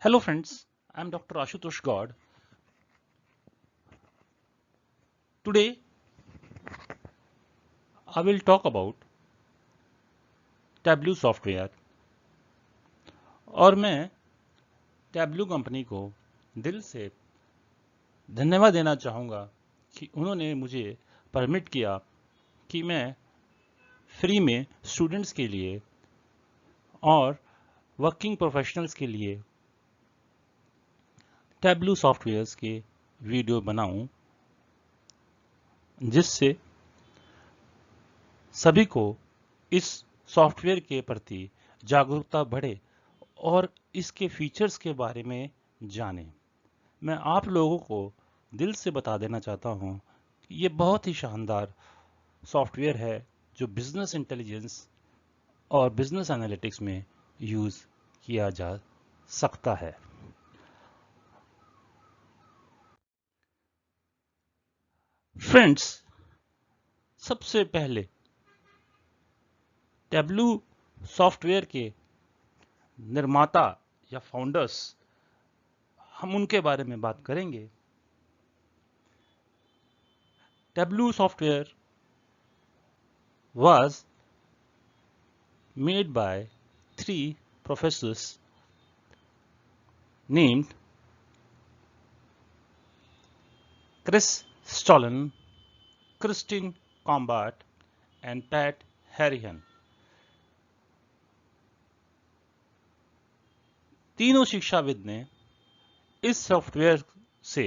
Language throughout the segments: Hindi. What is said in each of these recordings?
Hello friends, I am Dr. Ashutosh God. Today I will talk about Tableau software और मैं Tableau कंपनी को दिल से धन्यवाद देना चाहूँगा कि उन्होंने मुझे परमिट किया कि मैं फ्री में स्टूडेंट्स के लिए और वर्किंग प्रोफेशनल्स के लिए Tableau सॉफ्टवेयर्स के वीडियो बनाऊं, जिससे सभी को इस सॉफ्टवेयर के प्रति जागरूकता बढ़े और इसके फीचर्स के बारे में जानें। मैं आप लोगों को दिल से बता देना चाहता हूं कि ये बहुत ही शानदार सॉफ्टवेयर है जो बिजनेस इंटेलिजेंस और बिजनेस एनालिटिक्स में यूज़ किया जा सकता है। फ्रेंड्स, सबसे पहले टेब्लू सॉफ्टवेयर के निर्माता या फाउंडर्स, हम उनके बारे में बात करेंगे। Tableau software was made by three professors named Chris Stollen, Christine Combat and Pat Harihan। तीनों शिक्षाविद ने इस सॉफ्टवेयर से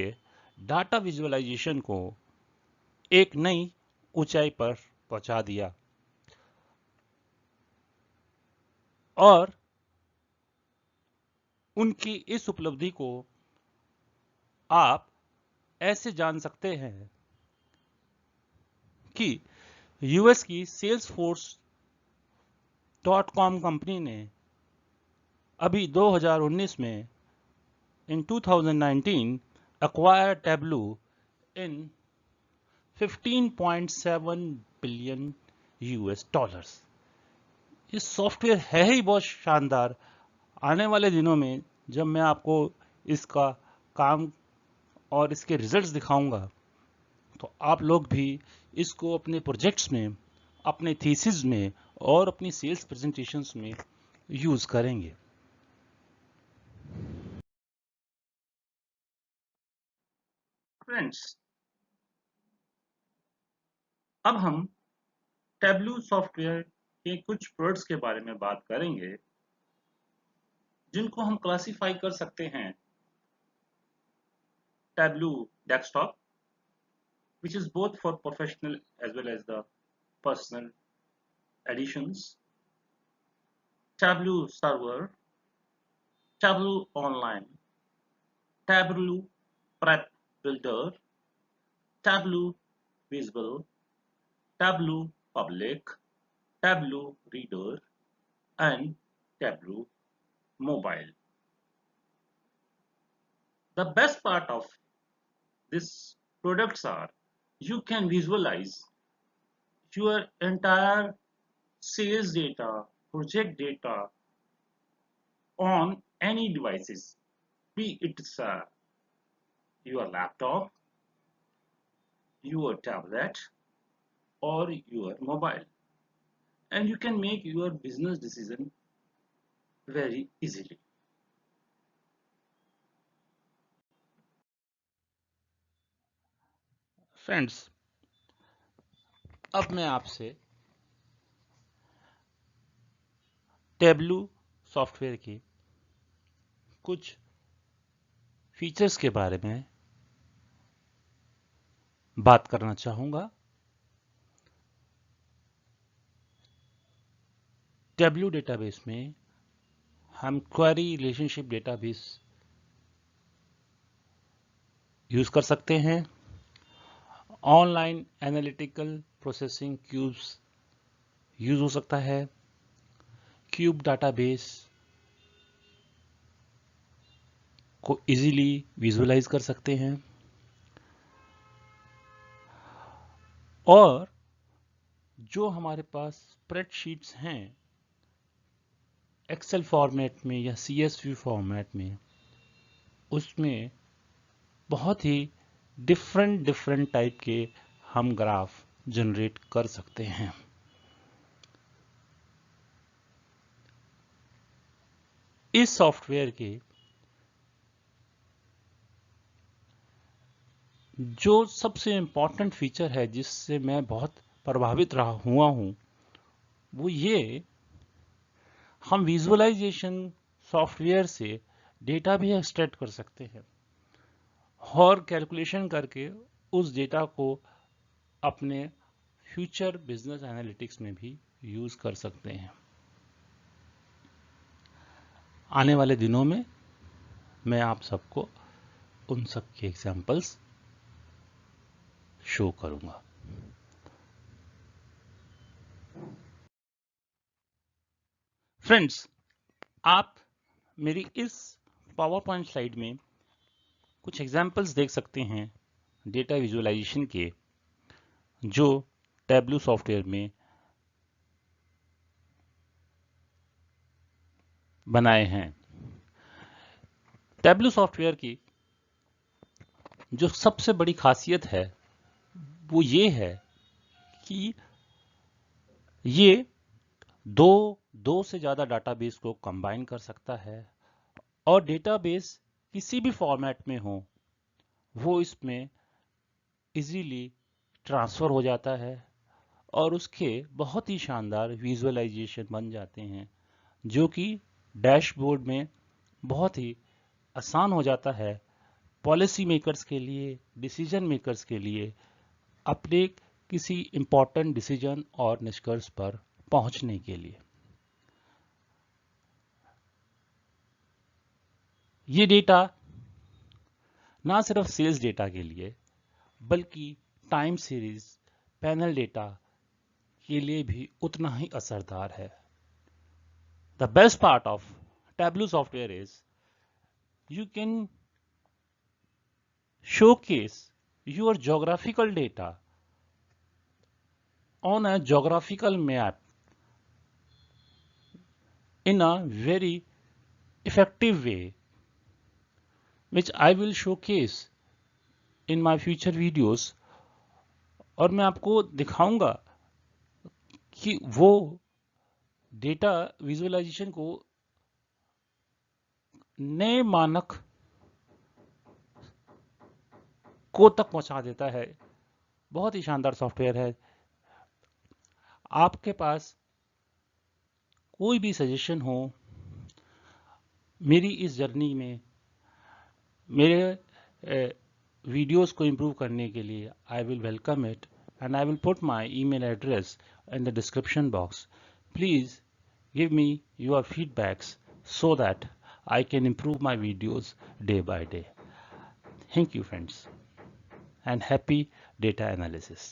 डाटा विजुअलाइजेशन को एक नई ऊंचाई पर पहुंचा दिया और उनकी इस उपलब्धि को आप ऐसे जान सकते हैं कि यूएस की Salesforce.com कंपनी ने अभी 2019 में in 2019 acquired Tableau in 15.7 billion US dollars. ये सॉफ्टवेयर है ही बहुत शानदार। आने वाले दिनों में जब मैं आपको इसका काम और इसके रिजल्ट्स दिखाऊंगा तो आप लोग भी इसको अपने प्रोजेक्ट्स में, अपने थीसिस में और अपनी सेल्स प्रेजेंटेशंस में यूज करेंगे। फ्रेंड्स, अब हम टेब्लू सॉफ्टवेयर के कुछ प्रोडक्ट्स के बारे में बात करेंगे जिनको हम क्लासिफाई कर सकते हैं। Tableau desktop, which is both for professional as well as the personal editions, Tableau Server, Tableau Online, Tableau Prep Builder, Tableau Visible, Tableau Public, Tableau Reader, and Tableau Mobile. The best part of these products are you can visualize your entire sales data, project data on any devices, be it your laptop, your tablet, or your mobile, and you can make your business decision very easily. Friends, अब मैं आपसे टेब्लू सॉफ्टवेयर के कुछ फीचर्स के बारे में बात करना चाहूंगा। टेब्लू डेटाबेस में हम क्वेरी रिलेशनशिप डेटाबेस यूज कर सकते हैं। Online analytical processing cubes use हो सकता है। क्यूब डाटाबेस को इजीली विजुअलाइज कर सकते हैं और जो हमारे पास स्प्रेडशीट्स हैं एक्सेल फॉर्मेट में या CSV फॉर्मेट में, उसमें बहुत ही डिफरेंट टाइप के हम ग्राफ जनरेट कर सकते हैं। इस सॉफ्टवेयर के जो सबसे इम्पॉर्टेंट फीचर है जिससे मैं बहुत प्रभावित रहा हुआ हूं, वो ये, हम विजुअलाइजेशन सॉफ्टवेयर से डेटा भी एक्सट्रैक्ट कर सकते हैं और कैलकुलेशन करके उस डेटा को अपने फ्यूचर बिजनेस एनालिटिक्स में भी यूज कर सकते हैं। आने वाले दिनों में मैं आप सबको उन सब के एग्जांपल्स शो करूंगा। फ्रेंड्स, आप मेरी इस पावर पॉइंट स्लाइड में कुछ एग्जांपल्स देख सकते हैं डेटा विजुअलाइजेशन के, जो टैब्लू सॉफ्टवेयर में बनाए हैं। टैब्लू सॉफ्टवेयर की जो सबसे बड़ी खासियत है वो ये है कि ये दो से ज़्यादा डाटाबेस को कंबाइन कर सकता है और डेटाबेस किसी भी फॉर्मेट में हो वो इसमें इजीली ट्रांसफ़र हो जाता है और उसके बहुत ही शानदार विजुअलाइजेशन बन जाते हैं, जो कि डैशबोर्ड में बहुत ही आसान हो जाता है पॉलिसी मेकर्स के लिए, डिसीजन मेकर्स के लिए अपने किसी इंपॉर्टेंट डिसीजन और निष्कर्ष पर पहुंचने के लिए। ये डेटा ना सिर्फ सेल्स डेटा के लिए बल्कि टाइम सीरीज, पैनल डेटा के लिए भी उतना ही असरदार है। The best part of Tableau software is you can showcase your geographical data on a geographical map in a very effective way, which I will showcase in my future videos। और मैं आपको दिखाऊंगा कि वो डेटा विजुअलाइजेशन को नए मानक को तक पहुंचा देता है। बहुत ही शानदार सॉफ्टवेयर है। आपके पास कोई भी सजेशन हो मेरी इस जर्नी में, मेरे वीडियोस को इम्प्रूव करने के लिए, I will welcome it and I will put my email address in the description box. Please give me your feedbacks so that I can improve my videos day by day. Thank you, friends, and happy data analysis.